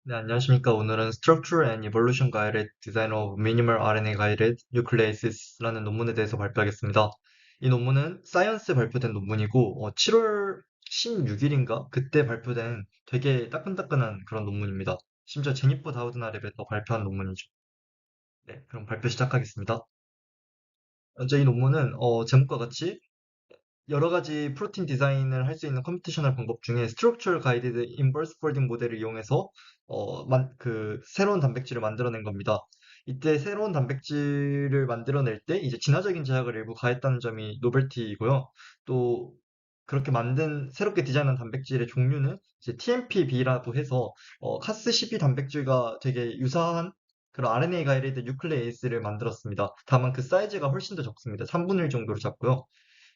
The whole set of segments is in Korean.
네, 안녕하십니까. 오늘은 Structure and Evolution Guided Design of Minimal RNA Guided Nucleases라는 논문에 대해서 발표하겠습니다. 이 논문은 사이언스에 발표된 논문이고, 7월 16일인가? 그때 발표된 되게 따끈따끈한 그런 논문입니다. 심지어 제니퍼 다우드나 랩에서 발표한 논문이죠. 네, 그럼 발표 시작하겠습니다. 먼저 이 논문은 제목과 같이 여러 가지 프로틴 디자인을 할 수 있는 컴퓨테이셔널 방법 중에 스트럭처럴 가이디드 인버스 폴딩 모델을 이용해서 새로운 단백질을 만들어낸 겁니다. 이때 새로운 단백질을 만들어낼 때 이제 진화적인 제약을 일부 가했다는 점이 노벨티이고요. 또 그렇게 만든 새롭게 디자인한 단백질의 종류는 이제 TMPB라고 해서 카스12 단백질과 되게 유사한 그런 RNA 가이디드 뉴클레이스를 만들었습니다. 다만 그 사이즈가 훨씬 더 적습니다. 3분의 1 정도로 작고요.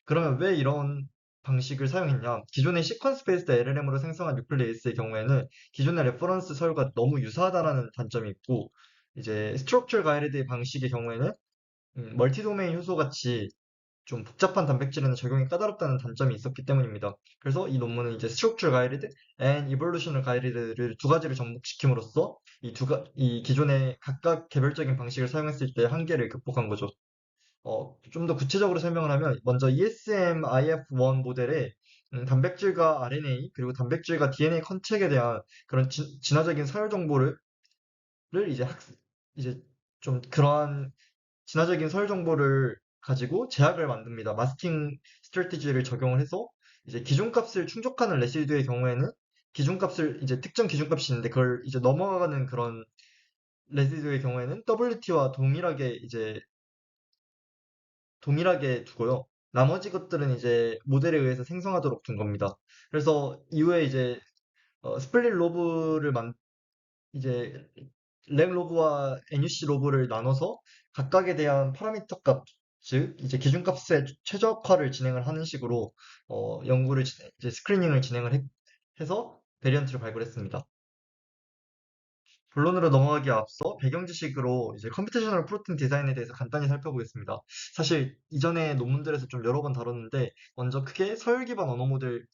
그러면 왜 이런 방식을 사용했냐? 기존의 시퀀스 베이스드 LLM으로 생성한 뉴클레이스의 경우에는 기존의 레퍼런스 서열과 너무 유사하다라는 단점이 있고, 이제 스트럭처 가이드 방식의 경우에는 멀티 도메인 효소 같이 좀 복잡한 단백질에는 적용이 까다롭다는 단점이 있었기 때문입니다. 그래서 이 논문은 이제 스트럭처 가이드 and evolutional 가이드를 두 가지를 접목시킴으로써 이 기존의 각각 개별적인 방식을 사용했을 때 한계를 극복한 거죠. 좀 더 구체적으로 설명을 하면 먼저 ESM-IF1 모델의 단백질과 RNA 그리고 단백질과 DNA 컨택에 대한 그런 진화적인 서열 정보를 이제 이제 좀 그러한 진화적인 서열 정보를 가지고 제약을 만듭니다. 마스킹 스트래티지를 적용을 해서 이제 기준값을 충족하는 레시드의 경우에는 기준값을 이제 특정 기준값이 있는데 그걸 이제 넘어가는 그런 레시드의 경우에는 WT와 동일하게 두고요. 나머지 것들은 이제 모델에 의해서 생성하도록 둔 겁니다. 그래서 이후에 이제 스플릿 로브를 이제 렉 로브와 NUC 로브를 나눠서 각각에 대한 파라미터 값, 즉 이제 기준값의 최적화를 진행을 하는 식으로 이제 스크리닝을 해서 베리언트를 발굴했습니다. 본론으로 넘어가기에 앞서 배경 지식으로 이제 컴퓨테이셔널 프로틴 디자인에 대해서 간단히 살펴보겠습니다. 사실 이전에 논문들에서 좀 여러 번 다뤘는데 먼저 크게 서열 기반 언어 모델을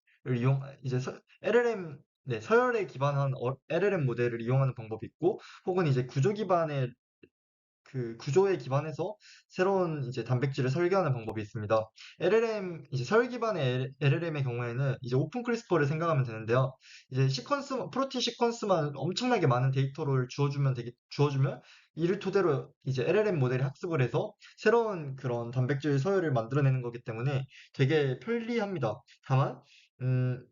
이제 LLM 서열에 기반한 LLM 모델을 이용하는 방법이 있고 혹은 이제 구조 기반의 그 구조에 기반해서 새로운 이제 단백질을 설계하는 방법이 있습니다. 이제 서열 기반의 LLM의 경우에는 이제 오픈 크리스퍼를 생각하면 되는데요. 이제 프로틴 시퀀스만 엄청나게 많은 데이터를 주어주면 이를 토대로 이제 LLM 모델이 학습을 해서 새로운 그런 단백질 서열을 만들어내는 거기 때문에 되게 편리합니다. 다만, 음,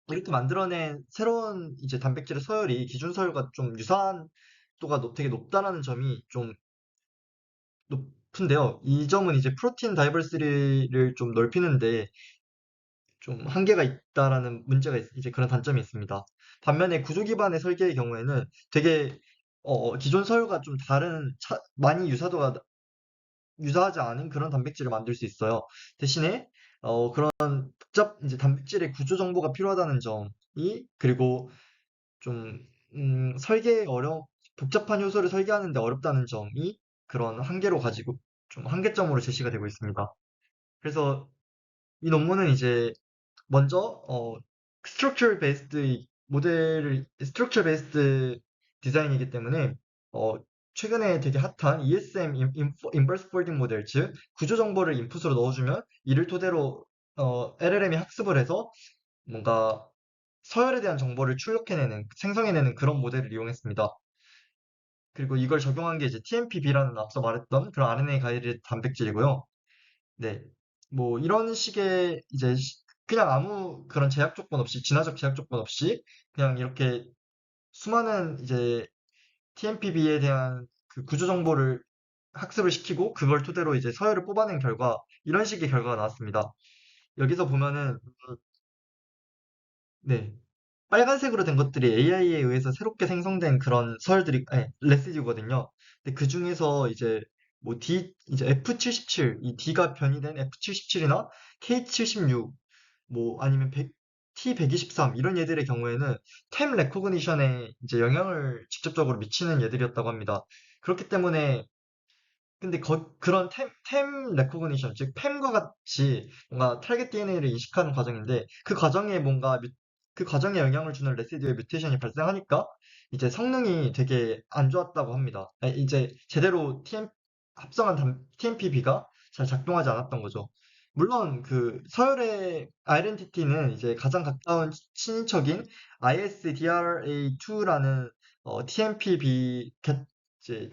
이렇게 만들어낸 새로운 이제 단백질의 서열이 기준 서열과 좀 유사한 되게 높다라는 점이 좀 높은데요. 이 점은 이제 프로틴 다이버시티를 좀 넓히는데 좀 한계가 있다라는 이제 그런 단점이 있습니다. 반면에 구조 기반의 설계의 경우에는 되게 기존 서열과 좀 많이 유사하지 않은 그런 단백질을 만들 수 있어요. 대신에 그런 이제 단백질의 구조 정보가 필요하다는 점이 그리고 좀 설계에 복잡한 요소를 설계하는데 어렵다는 점이 그런 좀 한계점으로 제시가 되고 있습니다. 그래서 이 논문은 이제 먼저 스트럭처 베이스드 디자인이기 때문에 어, 최근에 되게 핫한 ESM 인버스 폴딩 모델 즉 구조 정보를 인풋으로 넣어주면 이를 토대로 LLM이 학습을 해서 뭔가 서열에 대한 정보를 생성해내는 그런 모델을 이용했습니다. 그리고 이걸 적용한 게 이제 TMPB라는 앞서 말했던 그런 RNA 가이드 단백질이고요. 네. 뭐 이런 식의 그냥 아무 그런 진화적 제약 조건 없이 그냥 이렇게 수많은 이제 TMPB에 대한 그 구조 정보를 학습을 시키고 그걸 토대로 이제 서열을 뽑아낸 결과 이런 식의 결과가 나왔습니다. 여기서 보면은 네. 빨간색으로 된 것들이 AI에 의해서 새롭게 생성된 그런 레시듀거든요. 근데 그 중에서 이제 이제 F77, 이 D가 변이된 F77이나 K76, 아니면 T123 이런 얘들의 경우에는 템 레코그니션에 이제 영향을 직접적으로 미치는 얘들이었다고 합니다. 그렇기 때문에 근데 그런 템 레코그니션, 즉 팸과 같이 뭔가 타겟 DNA를 인식하는 과정인데 그 과정에 뭔가 그 과정에 영향을 주는 레시듀의 뮤테이션이 발생하니까 이제 성능이 되게 안 좋았다고 합니다. 이제 제대로 합성한 TMPB가 잘 작동하지 않았던 거죠. 물론 그 서열의 아이덴티티는 이제 가장 가까운 친인척인 ISDRA2라는 TMPB 이제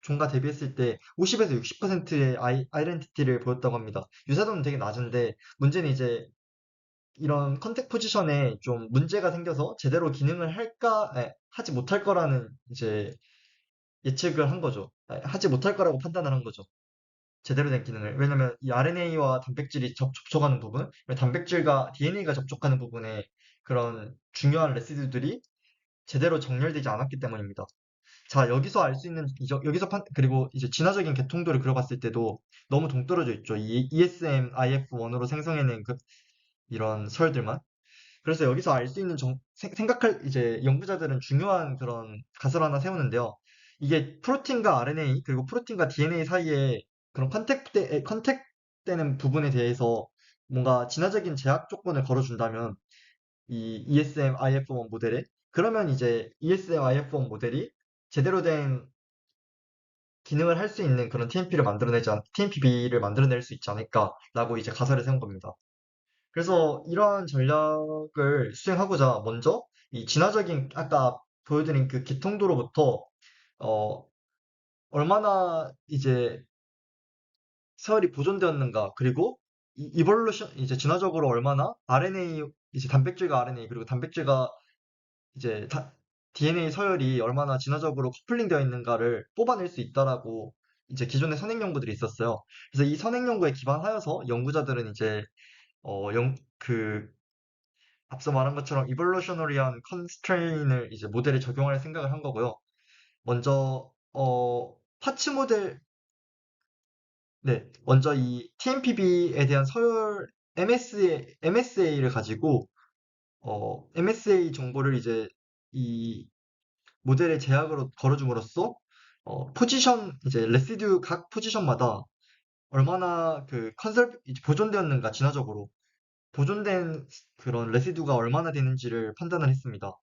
종과 대비했을 때 50에서 60%의 아이덴티티를 보였다고 합니다. 유사도는 되게 낮은데 문제는 이제 이런 컨택 포지션에 좀 문제가 생겨서 제대로 기능을 하지 못할 거라는 이제 예측을 한 거죠. 하지 못할 거라고 판단을 한 거죠. 제대로 된 기능을. 왜냐면 이 RNA와 단백질이 접촉하는 부분, 단백질과 DNA가 접촉하는 부분에 그런 중요한 레시드들이 제대로 정렬되지 않았기 때문입니다. 자, 여기서 알 수 있는, 그리고 이제 진화적인 계통도를 그려봤을 때도 너무 동떨어져 있죠. 이 ESM IF1으로 생성해낸 이런 서열들만. 그래서 여기서 알 수 있는 생각할 이제 연구자들은 중요한 그런 가설을 하나 세우는데요. 이게 프로틴과 RNA 그리고 프로틴과 DNA 사이에 그런 컨택되는 부분에 대해서 뭔가 진화적인 제약 조건을 걸어준다면 이 ESM-IF1 모델에 그러면 이제 ESM-IF1 모델이 제대로 된 기능을 할 수 있는 그런 TMPB를 만들어낼 수 있지 않을까라고 이제 가설을 세운 겁니다. 그래서 이러한 전략을 수행하고자 먼저 이 진화적인 아까 보여드린 그 기통도로부터 어, 얼마나 이제 서열이 보존되었는가 그리고 이볼루션 이제 진화적으로 얼마나 RNA 이제 단백질과 RNA 그리고 단백질과 이제 DNA 서열이 얼마나 진화적으로 커플링되어 있는가를 뽑아낼 수 있다라고 이제 기존의 선행 연구들이 있었어요. 그래서 이 선행 연구에 기반하여서 연구자들은 이제 그 앞서 말한 것처럼 이볼루셔너리한 컨스트레인을 이제 모델에 적용할 생각을 한 거고요. 먼저 파츠 모델 먼저 이 TMPB에 대한 서열 MSA를 가지고 MSA 정보를 이제 이 모델의 제약으로 걸어줌으로써 이제 레시듀 각 포지션마다 얼마나 이제 보존되었는가 진화적으로 보존된 그런 레시듀가 얼마나 되는지를 판단을 했습니다.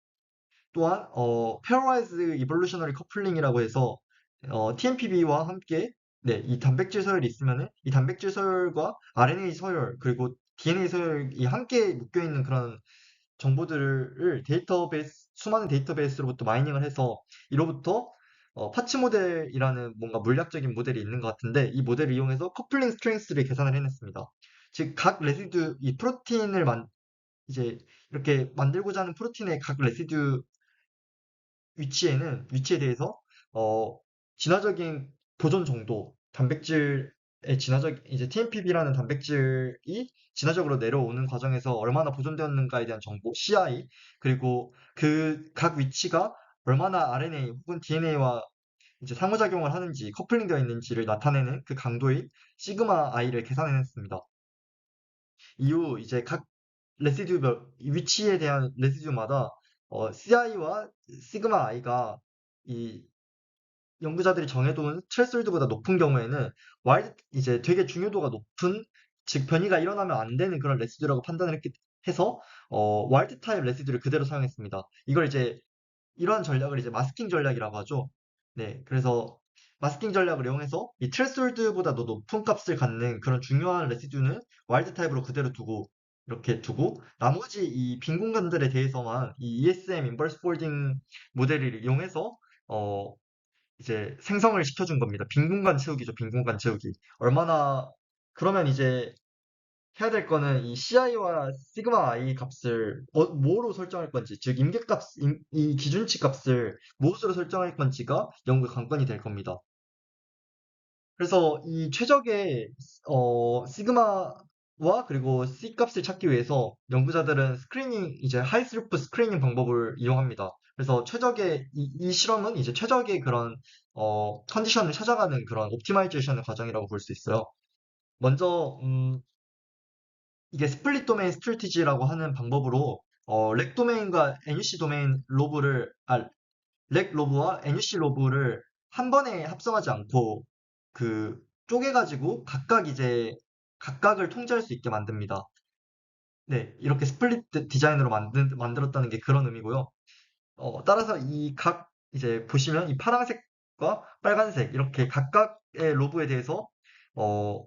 또한 페어와이즈 이볼루셔너리 커플링이라고 해서 TMPB와 함께 이 단백질 서열이 있으면은 이 단백질 서열과 RNA 서열 그리고 DNA 서열이 함께 묶여 있는 그런 정보들을 수많은 데이터베이스로부터 마이닝을 해서 이로부터 파츠 모델이라는 뭔가 물리학적인 모델이 있는 것 같은데 이 모델을 이용해서 커플링 스트렝스를 계산을 해냈습니다. 즉 각 레시듀 이 프로틴을 이제 이렇게 만들고자 하는 프로틴의 각 레시듀 위치에 대해서 어, 진화적인 보존 정도, 이제 TMPB라는 단백질이 진화적으로 내려오는 과정에서 얼마나 보존되었는가에 대한 정보, CI, 그리고 그 각 위치가 얼마나 RNA 혹은 DNA와 이제 상호작용을 하는지, 커플링 되어 있는지를 나타내는 그 강도인 시그마 I를 계산해냈습니다. 이후 이제 각 이 위치에 대한 레시듀마다 CI와 시그마 I가 이 연구자들이 정해둔 트레스홀드보다 높은 경우에는 이제 되게 중요도가 높은 즉 변이가 일어나면 안 되는 그런 레시듀라고 해서 와일드 타입 레시듀를 그대로 사용했습니다. 이러한 전략을 이제 마스킹 전략이라고 하죠. 네, 그래서 마스킹 전략을 이용해서 이 트레스홀드보다 더 높은 값을 갖는 그런 중요한 레시듀는 와일드 타입으로 그대로 이렇게 두고 나머지 이 빈 공간들에 대해서만 이 ESM 인버스 폴딩 모델을 이용해서 어, 이제 생성을 시켜준 겁니다. 빈 공간 채우기죠, 빈 공간 채우기. 그러면 이제 해야 될 거는 이 CI와 시그마 I 값을 뭐로 설정할 건지, 즉 이 기준치 값을 무엇으로 설정할 건지가 연구의 관건이 될 겁니다. 그래서 이 최적의 시그마와 그리고 C 값을 찾기 위해서 연구자들은 이제 하이스루프 스크리닝 방법을 이용합니다. 그래서 이 실험은 이제 최적의 그런 컨디션을 찾아가는 그런 옵티마이제이션의 과정이라고 볼 수 있어요. 먼저 이게 스플릿 도메인 스트래티지라고 하는 방법으로 렉 도메인과 NUC 도메인 렉 로브와 NUC 로브를 한 번에 합성하지 않고 그 쪼개가지고 각각을 통제할 수 있게 만듭니다. 네, 이렇게 스플릿 디자인으로 만들었다는 게 그런 의미고요. 따라서 이제 보시면 이 파란색과 빨간색 이렇게 각각의 로브에 대해서 어,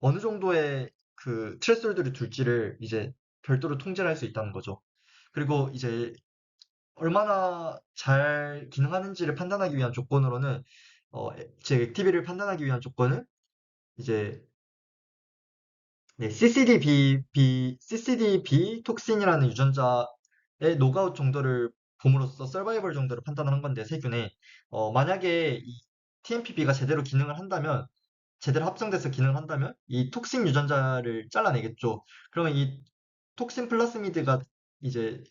어느 정도의 그 트레솔드를 둘지를 이제 별도로 통제를 할 수 있다는 거죠. 그리고 이제 얼마나 잘 기능하는지를 판단하기 위한 조건으로는 제 액티비를 판단하기 위한 조건은 이제 네, CCDB 톡신이라는 유전자의 노그아웃 정도를 봄으로써 서바이벌 정도를 판단을 한 건데, 세균에. 만약에 이 TMPB가 제대로 합성돼서 기능을 한다면, 이 톡신 유전자를 잘라내겠죠. 그러면 이 톡신 플라스미드가 이제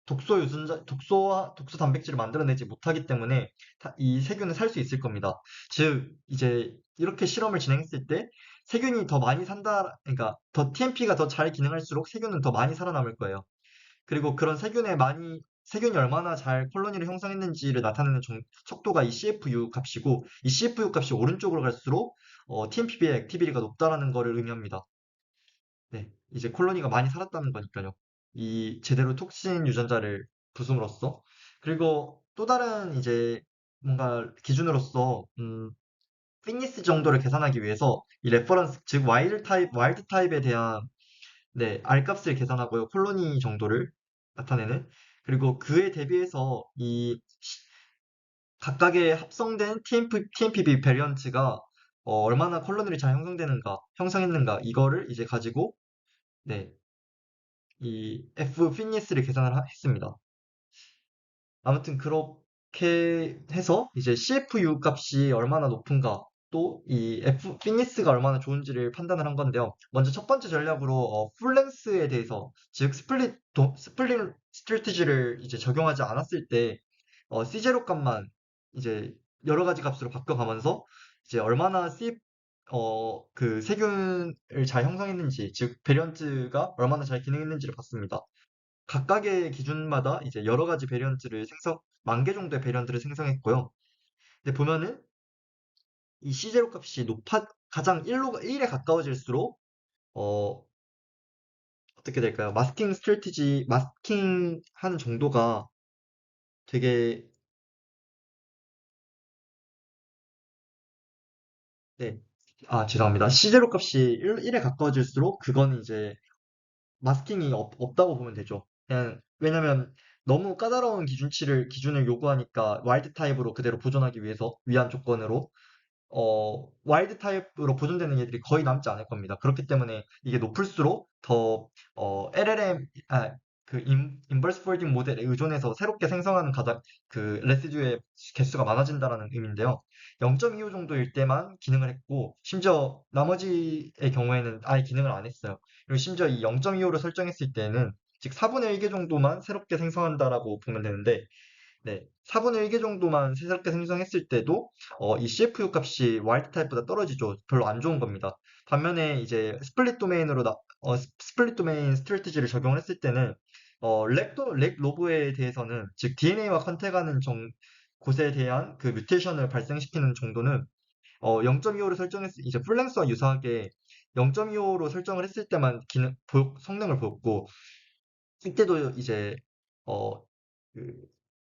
독소 단백질을 만들어내지 못하기 때문에 이 세균은 살 수 있을 겁니다. 즉, 이제 이렇게 실험을 진행했을 때 세균이 더 많이 그러니까 더 TMP가 더 잘 기능할수록 세균은 더 많이 살아남을 거예요. 그리고 그런 세균이 얼마나 잘 콜로니를 형성했는지를 나타내는 척도가 이 CFU 값이고, 이 CFU 값이 오른쪽으로 갈수록 TMPB의 액티비티가 높다라는 거를 의미합니다. 네, 이제 콜로니가 많이 살았다는 거니까요. 이 제대로 톡신 유전자를 부숨으로써. 그리고 또 다른 이제 뭔가 기준으로서 피니스 정도를 계산하기 위해서 이 레퍼런스, 즉 와일드 타입에 대한 네, R 값을 계산하고요. 콜로니 정도를 나타내는. 그리고 그에 대비해서 각각의 합성된 TMPB 베리언트가 얼마나 콜로니를 잘 형성했는가, 이거를 이제 가지고 네, 이 F 피니스를 했습니다. 아무튼 그렇게 해서 이제 CFU 값이 얼마나 높은가, 또 이 F 피니스가 얼마나 좋은지를 판단을 한 건데요. 먼저 첫 번째 전략으로 풀랭스에 대해서, 즉 스플릿 스트래티지를 이제 적용하지 않았을 때 C0 값만 이제 여러 가지 값으로 바꿔가면서 이제 얼마나 그 세균을 잘 형성했는지, 즉 베리언트가 얼마나 잘 기능했는지를 봤습니다. 각각의 기준마다 이제 여러 가지 만 개 정도의 베리언트를 생성했고요. 근데 보면은 이 C0 값이 가장 1에 가까워질수록, 어, 어떻게 될까요? 마스킹 하는 정도가 되게, 네. 아, 죄송합니다. C0 값이 1에 가까워질수록 그건 이제 마스킹이 없다고 보면 되죠. 왜냐면 너무 까다로운 기준을 요구하니까 와일드 타입으로 그대로 보존하기 위한 조건으로 와일드 타입으로 보존되는 얘들이 거의 남지 않을 겁니다. 그렇기 때문에 이게 높을수록 더, 인버스 폴딩 모델에 의존해서 새롭게 생성하는 레시듀의 개수가 많아진다라는 의미인데요. 0.25 정도일 때만 기능을 했고, 심지어 나머지의 경우에는 아예 기능을 안 했어요. 그리고 심지어 이 0.25를 설정했을 때는, 즉 4분의 1개 정도만 새롭게 생성한다라고 보면 되는데, 네, 4분의 1개 정도만 새롭게 생성했을 때도 이 CFU 값이 와일드 타입보다 떨어지죠. 별로 안 좋은 겁니다. 반면에 이제 스플릿 도메인 스트래티지를 적용을 했을 때는 렉 로브에 대해서는, 즉 DNA와 컨택하는 곳에 대한 그 뮤테이션을 발생시키는 정도는 0.25로 이제 플랭스와 유사하게 0.25로 설정을 했을 때만 성능을 보였고, 이때도 이제 어, 그,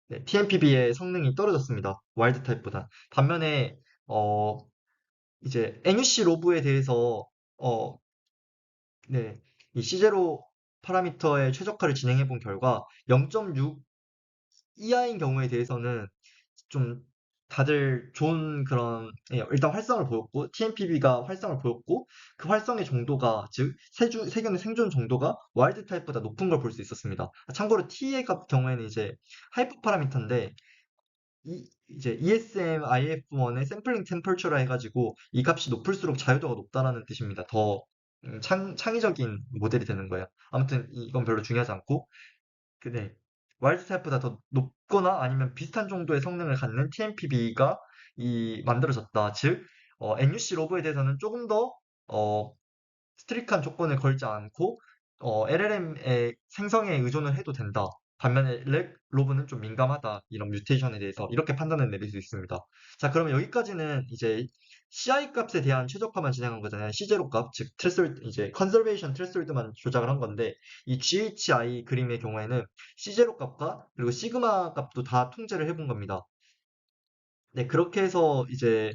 네, TMPB의 성능이 떨어졌습니다. 와일드 타입보다. 반면에 어, 이제 NUC 로브에 대해서 어, 네, 이 C0 파라미터의 최적화를 진행해 본 결과 0.6 이하인 경우에 대해서는 좀 다들 좋은 일단 활성을 보였고, TMPB가 활성을 보였고, 그 활성의 정도가, 즉, 세균의 생존 정도가 와일드 타입보다 높은 걸 볼 수 있었습니다. 참고로 T의 경우에는 이제 하이퍼 파라미터인데, 이제 ESM IF1의 샘플링 템퍼처라 해가지고, 이 값이 높을수록 자유도가 높다라는 뜻입니다. 더 창의적인 모델이 되는 거예요. 아무튼 이건 별로 중요하지 않고, 네. 와일드 타입보다 더 높거나 아니면 비슷한 정도의 성능을 갖는 TMPB가 만들어졌다. 즉, NUC 로브에 대해서는 조금 더 어, 스트릭한 조건을 걸지 않고 LLM의 생성에 의존을 해도 된다. 반면에 렉 로브는 좀 민감하다. 이런 뮤테이션에 대해서 이렇게 판단을 내릴 수 있습니다. 자, 그러면 여기까지는 이제 CI 값에 대한 최적화만 진행한 거잖아요. C0 값, 즉 트레솔드 이제 컨저베이션 트레솔드만 조작을 한 건데 이 GHI 그림의 경우에는 C0 값과 그리고 시그마 값도 다 통제를 해본 겁니다. 네, 그렇게 해서 이제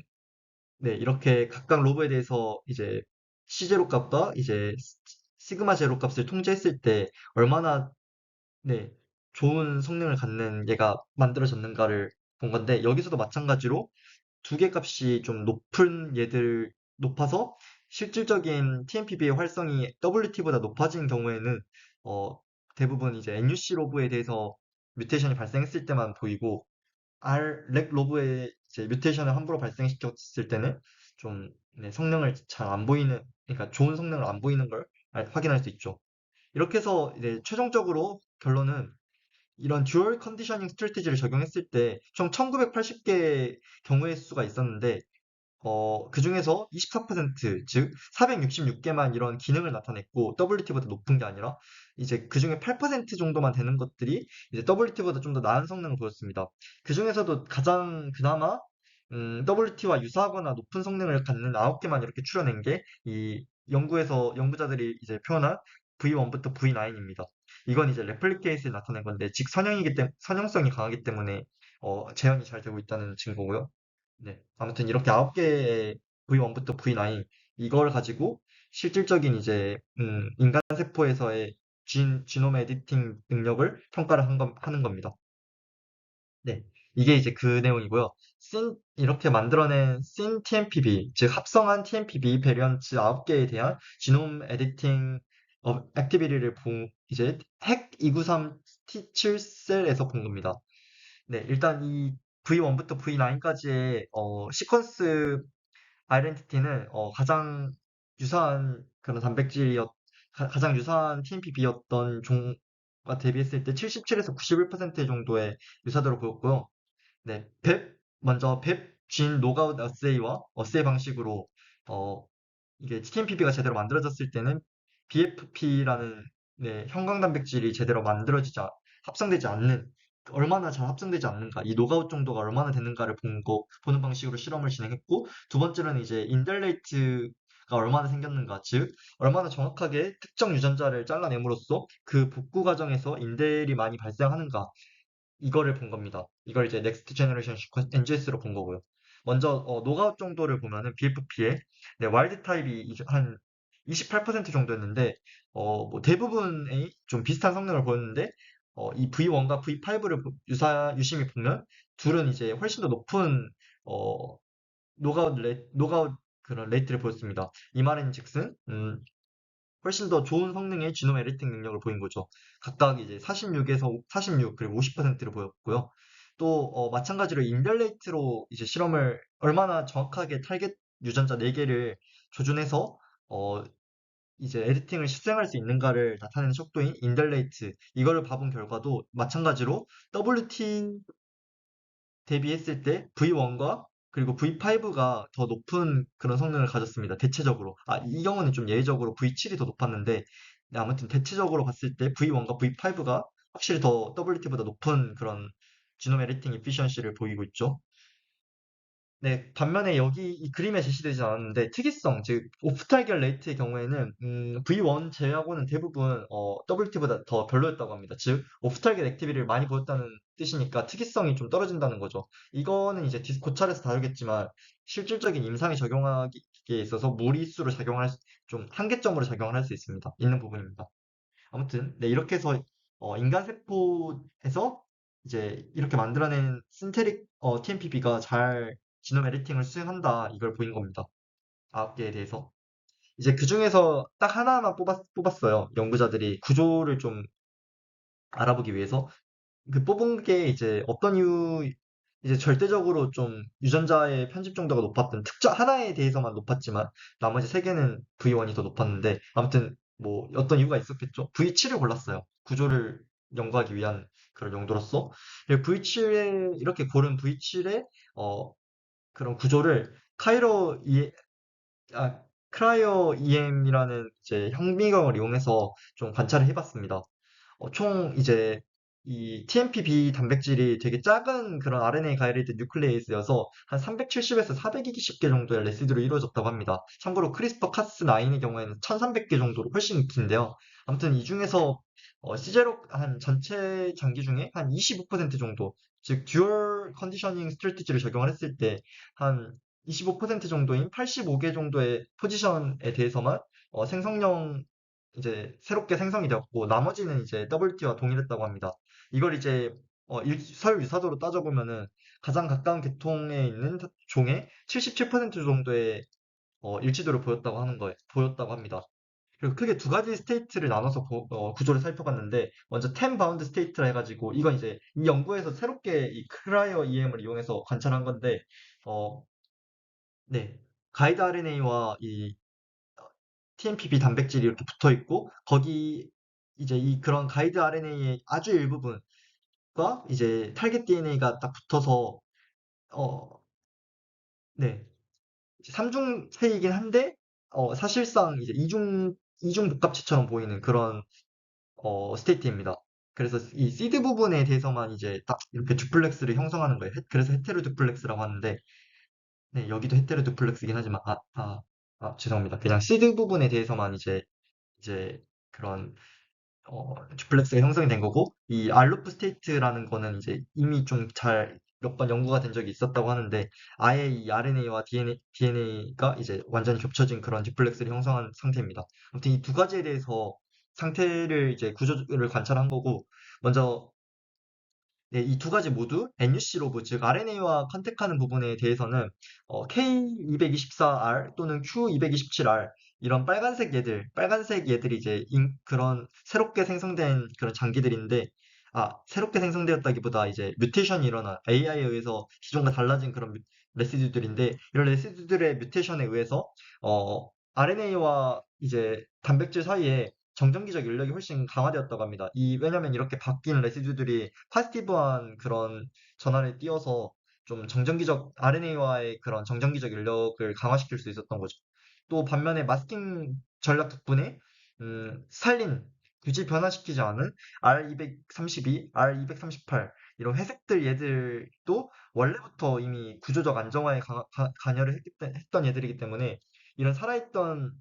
네, 이렇게 각각 로브에 대해서 이제 C0 값과 이제 시그마 제로 값을 통제했을 때 얼마나 네, 좋은 성능을 갖는 얘가 만들어졌는가를 본 건데 여기서도 마찬가지로 두 개 값이 좀 높은 얘들 높아서 실질적인 TMPB의 활성이 WT보다 높아진 경우에는 어, 대부분 이제 NUC 로브에 대해서 뮤테이션이 발생했을 때만 보이고 렉 로브에 이제 뮤테이션을 함부로 발생시켰을 때는 좀 네, 성능을 잘 안 보이는 그러니까 좋은 성능을 안 보이는 걸 확인할 수 있죠. 이렇게 해서 이제 최종적으로 결론은 이런 듀얼 컨디셔닝 스트래티지를 적용했을 때 총 1980개의 경우의 수가 있었는데 그중에서 24%, 즉 466개만 이런 기능을 나타냈고 WT보다 높은 게 아니라 이제 그중에 8% 정도만 되는 것들이 이제 WT보다 좀 더 나은 성능을 보였습니다. 그중에서도 가장 그나마 WT와 유사하거나 높은 성능을 갖는 9개만 이렇게 추려낸 게 이 연구자들이 이제 표현한 V1부터 V9입니다. 이건 이제 레플리케이트에 나타낸 건데, 즉 선형성이 강하기 때문에 재현이 잘 되고 있다는 증거고요. 네. 아무튼 이렇게 9개의 V1부터 V9 이걸 가지고 실질적인 이제 인간 세포에서의 지놈 에디팅 능력을 평가를 하는 겁니다. 네. 이게 이제 그 내용이고요. 이렇게 만들어낸 신 TMPB, 즉 합성한 TMPB 베리언트 9개에 대한 지놈 에디팅 액티비티를 이제 핵 293 T7셀에서 본 겁니다. 네, 일단 이 V1부터 V9까지의 시퀀스 아이덴티티는 가장 유사한 그런 가장 유사한 TMPB였던 종과 대비했을 때 77에서 91% 정도의 유사도를 보였고요. 네, 먼저 진 노가웃 어세이와 어세이 방식으로 어, 이게 TMPB가 제대로 만들어졌을 때는 BFP라는 네, 형광단백질이 제대로 합성되지 않는 얼마나 잘 합성되지 않는가, 이 노가웃 정도가 얼마나 되는가를 보는 방식으로 실험을 진행했고, 두 번째로는 이제 인델레이트가 얼마나 생겼는가, 즉 얼마나 정확하게 특정 유전자를 잘라냄으로써 그 복구 과정에서 인델이 많이 발생하는가, 이거를 본 겁니다. 이걸 이제 넥스트 제너레이션 시퀀스 NGS로 본 거고요. 먼저 노가웃 정도를 보면은 BFP에 네, 와일드 타입이 한 28% 정도였는데 뭐 대부분의 좀 비슷한 성능을 보였는데 이 V1과 V5를 유심히 보면 둘은 이제 훨씬 더 높은 어, 노가웃 그런 레이트를 보였습니다. 이 말인즉슨 훨씬 더 좋은 성능의 지놈 에디팅 능력을 보인 거죠. 각각 이제 46에서 46 그리고 50%를 보였고요. 또 마찬가지로 인델레이트로 이제 실험을 얼마나 정확하게 타겟 유전자 4개를 조준해서 어, 이제 에디팅을 수행할 수 있는가를 나타내는 척도인 인델레이트 이거를 봐본 결과도 마찬가지로 WT 대비했을 때 V1과 그리고 V5가 더 높은 그런 성능을 가졌습니다. 대체적으로. 이 경우는 좀 예외적으로 V7이 더 높았는데, 네, 아무튼 대체적으로 봤을 때 V1과 V5가 확실히 더 WT보다 높은 그런 지놈 에디팅 이피션시를 보이고 있죠. 네, 반면에 여기 이 그림에 제시되지 않았는데 특이성, 즉 오프탈결 레이트의 경우에는 V1 제외하고는 대부분 WT보다 더 별로였다고 합니다. 즉 오프탈결 액티비티를 많이 보였다는 뜻이니까 특이성이 좀 떨어진다는 거죠. 이거는 이제 고찰에서 다루겠지만 실질적인 임상에 적용하기에 있어서 무리수로 좀 한계점으로 작용을 할 수 있는 부분입니다. 아무튼 네, 이렇게 해서 인간 세포에서 이제 이렇게 만들어낸 신테릭 TMPB가 잘 지놈 에디팅을 수행한다 이걸 보인 겁니다. 9개에 대해서. 이제 그 중에서 딱 하나만 뽑았어요. 연구자들이 구조를 좀 알아보기 위해서. 그 뽑은 게 이제 이제 절대적으로 좀 유전자의 편집 정도가 높았던 특정 하나에 대해서만 높았지만 나머지 세 개는 V1이 더 높았는데 아무튼 뭐 어떤 이유가 있었겠죠. V7을 골랐어요. 구조를 연구하기 위한 그런 용도로서. V7에 이렇게 고른 V7의 그런 구조를 아, 크라이오 EM이라는 이제 현미경을 이용해서 좀 관찰을 해봤습니다. 총 이제 이 TMPB 단백질이 되게 작은 그런 RNA 가이리드 뉴클레이스여서 한 370에서 420개 정도의 레시드로 이루어졌다고 합니다. 참고로 크리스퍼 카스9의 경우에는 1300개 정도로 훨씬 긴데요. 아무튼 이 중에서 시제로 한 전체 장기 중에 한 25% 정도, 즉 듀얼 컨디셔닝 스트래티지를 적용을 했을 때 한 25% 정도인 85개 정도의 포지션에 대해서만 생성령 이제 새롭게 생성이 되었고 나머지는 이제 WT와 동일했다고 합니다. 이걸 이제 설유사도로 따져보면은 가장 가까운 계통에 있는 종의 77% 정도의 일치도를 보였다고 합니다. 그리고 크게 두 가지 스테이트를 나눠서 구조를 살펴봤는데 먼저 10 바운드 스테이트라 해가지고 이건 이제 이 연구에서 새롭게 이 크라이어 EM을 이용해서 관찰한 건데 어, 네. 가이드 RNA와 이 TMPB 단백질이 이렇게 붙어 있고 거기 이제 이 그런 가이드 RNA의 아주 일부분과 이제 타겟 DNA가 딱 붙어서 어, 네. 3중체이긴 한데 사실상 이제 이중 복합체처럼 보이는 그런 스테이트입니다. 그래서 이 시드 부분에 대해서만 이제 딱 이렇게 듀플렉스를 형성하는 거예요. 그래서 헤테로 듀플렉스라고 하는데 네, 여기도 헤테로 듀플렉스긴 하지만 죄송합니다. 그냥 시드 부분에 대해서만 이제 그런 듀플렉스가 형성이 된 거고, 이 알루프 스테이트라는 거는 이제 이미 좀 잘 몇 번 연구가 된 적이 있었다고 하는데, 아예 이 RNA와 DNA가 이제 완전히 겹쳐진 그런 듀플렉스를 형성한 상태입니다. 아무튼 이 두 가지에 대해서 상태를 이제 구조를 관찰한 거고, 먼저 네, 이 두 가지 모두 NUC 로브, 즉 RNA와 컨택하는 부분에 대해서는 K224R 또는 Q227R 이런 빨간색 얘들이 이제 그런 새롭게 생성된 그런 장기들인데, 새롭게 생성되었다기보다 이제 뮤테이션이 일어난 AI에 의해서 기존과 달라진 그런 레시드들인데, 이런 레시드들의 뮤테이션에 의해서 RNA와 이제 단백질 사이에 정전기적 인력이 훨씬 강화되었다고 합니다. 왜냐면 이렇게 바뀐 레시드들이 파지티브한 그런 전환을 띄워서 좀 RNA와의 그런 정전기적 인력을 강화시킬 수 있었던 거죠. 또 반면에 마스킹 전략 덕분에, 스탈린, 굳이 변화시키지 않은 R232, R238, 이런 회색들 얘들도 원래부터 이미 구조적 안정화에 관여를 했던 얘들이기 때문에 이런 살아있던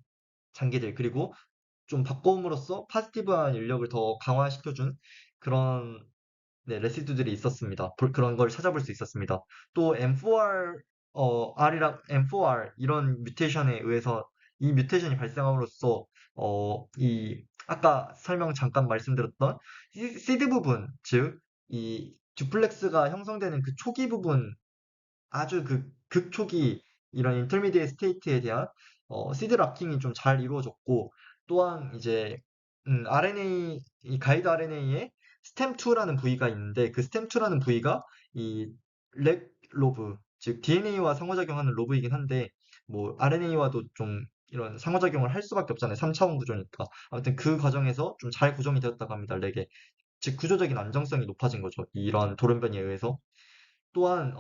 장기들, 그리고 좀 바꿔옴으로써 파지티브한 인력을 더 강화시켜준 그런 네, 레시드들이 있었습니다. 그런 걸 찾아볼 수 있었습니다. 또 M4R, M4R 이런 뮤테이션에 의해서 이 뮤테이션이 발생함으로써 아까 설명 잠깐 말씀드렸던 시드 부분, 즉 이 듀플렉스가 형성되는 그 초기 부분, 아주 극초기 이런 인터미디에 스테이트에 대한 시드 락킹이 좀 잘 이루어졌고 또한 이제 이 가이드 RNA에 스템2라는 부위가 있는데 그 스템2라는 부위가 이 렉 로브 즉 DNA와 상호작용하는 로브이긴 한데 뭐 RNA와도 좀 이런 상호작용을 할 수밖에 없잖아요. 3차원 구조니까. 아무튼 그 과정에서 좀 잘 구성이 되었다고 합니다. 렉에. 즉 구조적인 안정성이 높아진 거죠. 이런 돌연변이에 의해서. 또한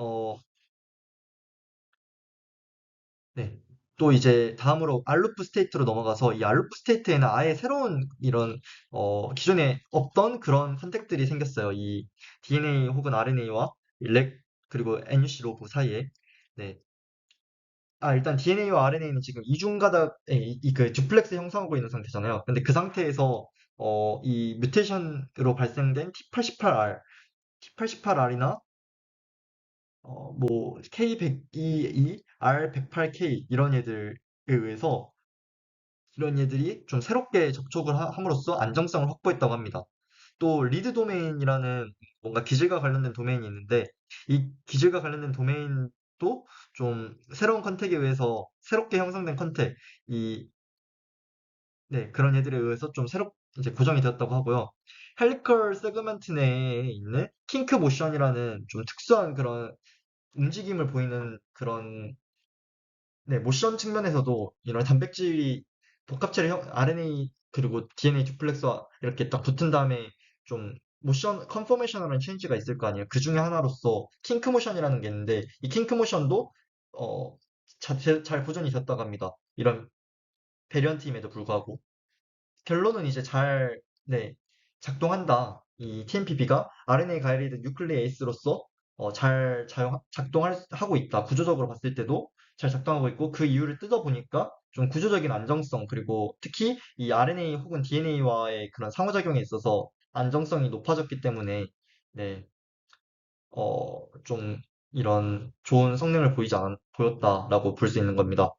네. 또 이제 다음으로 알루프 스테이트로 넘어가서 이 알루프 스테이트에는 아예 새로운 이런 기존에 없던 그런 선택들이 생겼어요. 이 DNA 혹은 RNA와 렉 그리고 NUC 로브 사이에. 네. 일단 DNA와 RNA는 지금 이중 가닥 그 듀플렉스 형성하고 있는 상태잖아요. 근데 그 상태에서 이 뮤테이션으로 발생된 T88R, T88R이나 뭐 K102, R108K 이런 얘들이 좀 새롭게 접촉을 함으로써 안정성을 확보했다고 합니다. 또 리드 도메인이라는 뭔가 기질과 관련된 도메인이 있는데 이 기질과 관련된 도메인도 좀 새로운 컨택에 의해서 새롭게 형성된 컨택, 네, 그런 애들에 의해서 좀 이제 고정이 되었다고 하고요. 헬리컬 세그먼트 내에 있는 킹크 모션이라는 좀 특수한 그런 움직임을 보이는 그런 네, 모션 측면에서도 이런 단백질이 RNA 그리고 DNA 듀플렉스와 이렇게 딱 붙은 다음에 좀 컨포메이션이라는 체인지가 있을 거 아니에요. 그 중에 하나로서 킹크 모션이라는 게 있는데 이 킹크 모션도 어, 잘 보존이 됐다고 합니다. 이런 베리언트임에도 불구하고 결론은 이제 네, 작동한다. 이 TMPB가 RNA 가이리드 뉴클리에이스로서 하고 있다. 구조적으로 봤을 때도 잘 작동하고 있고 그 이유를 뜯어보니까 좀 구조적인 안정성 그리고 특히 이 RNA 혹은 DNA와의 그런 상호작용에 있어서 안정성이 높아졌기 때문에 네, 좀 이런 좋은 성능을 보였다라고 볼 수 있는 겁니다.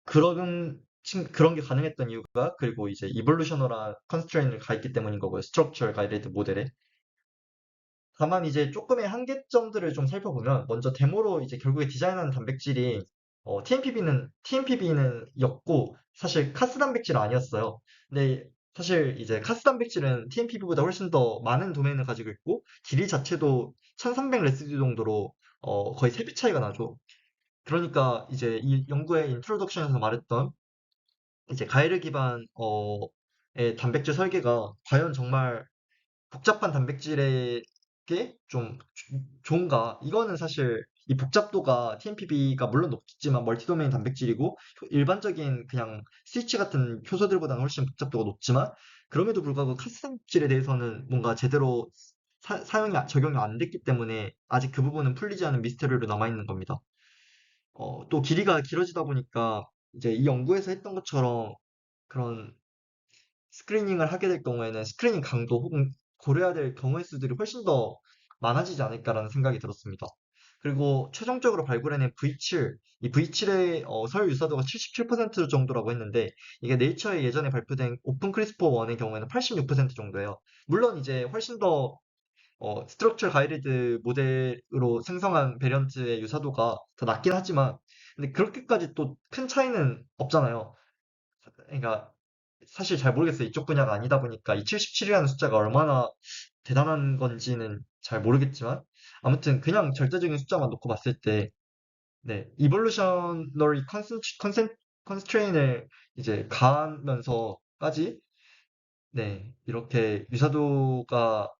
그런 게 가능했던 이유가 그리고 이제 이볼루셔너란 컨스트레인을 가했기 때문인 거고요. 스트럭처럴 가이드드 모델에. 다만 이제 조금의 한계점들을 좀 살펴보면 먼저 데모로 이제 결국에 디자인하는 단백질이 TMPB는 였고 사실 카스 단백질 아니었어요. 근데 사실 이제 카스 단백질은 TMPB보다 훨씬 더 많은 도메인을 가지고 있고 길이 자체도 1300 레시듀 정도로 거의 3배 차이가 나죠. 그러니까 이제 이 연구의 인트로덕션에서 말했던 이제 가이드 기반 의 단백질 설계가 과연 정말 복잡한 단백질에게 좀 좋은가? 이거는 사실 이 복잡도가 TMPB가 물론 높지만 멀티도메인 단백질이고 일반적인 그냥 스위치 같은 효소들보다는 훨씬 복잡도가 높지만 그럼에도 불구하고 카스 단백질에 대해서는 뭔가 제대로 적용이 안 됐기 때문에 아직 그 부분은 풀리지 않은 미스터리로 남아있는 겁니다. 또 길이가 길어지다 보니까 이제 이 연구에서 했던 것처럼 그런 스크리닝을 하게 될 경우에는 스크리닝 강도 혹은 고려해야 될 경우의 수들이 훨씬 더 많아지지 않을까라는 생각이 들었습니다. 그리고 최종적으로 발굴해낸 V7, 이 V7의 서열 유사도가 77% 정도라고 했는데 이게 네이처에 예전에 발표된 오픈 크리스퍼 1의 경우에는 86% 정도예요. 물론 이제 훨씬 더 스트럭처 가이리드 모델으로 생성한 베리언트의 유사도가 더 낮긴 하지만 근데 그렇게까지 또 큰 차이는 없잖아요. 그러니까 사실 잘 모르겠어요. 이쪽 분야가 아니다 보니까 이 77이라는 숫자가 얼마나 대단한 건지는 잘 모르겠지만 아무튼 그냥 절대적인 숫자만 놓고 봤을 때 네, 이볼루셔너리 컨스트레인을 이제 가하면서까지 네, 이렇게 유사도가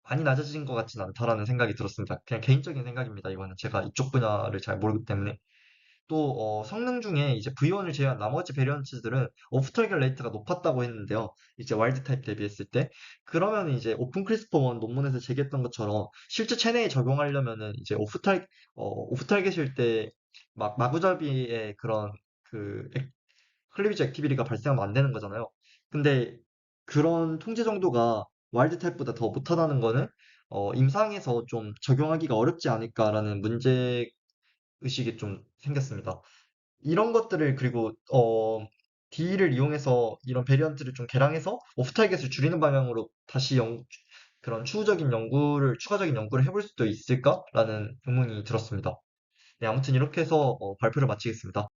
많이 낮아진 것 같진 않다라는 생각이 들었습니다. 그냥 개인적인 생각입니다. 이거는 제가 이쪽 분야를 잘 모르기 때문에. 또 성능 중에 이제 V1을 제외한 나머지 베리언츠들은 오프 타겟 레이트가 높았다고 했는데요. 이제 와일드 타입 대비했을 때. 그러면 이제 오픈 크리스퍼 1 논문에서 제기했던 것처럼 실제 체내에 적용하려면은 이제 오프 타겟일 때 막 마구잡이의 그런 그 클리비지 액티비티가 발생하면 안 되는 거잖아요. 근데 그런 통제 정도가 와일드 타입보다 더 못하다는 거는 임상에서 좀 적용하기가 어렵지 않을까라는 문제 의식이 좀 생겼습니다. 이런 것들을 그리고 D를 이용해서 이런 베리언트를 좀 개량해서 오프 타겟을 줄이는 방향으로 다시 그런 추가적인 연구를 해볼 수도 있을까라는 의문이 들었습니다. 네, 아무튼 이렇게 해서 발표를 마치겠습니다.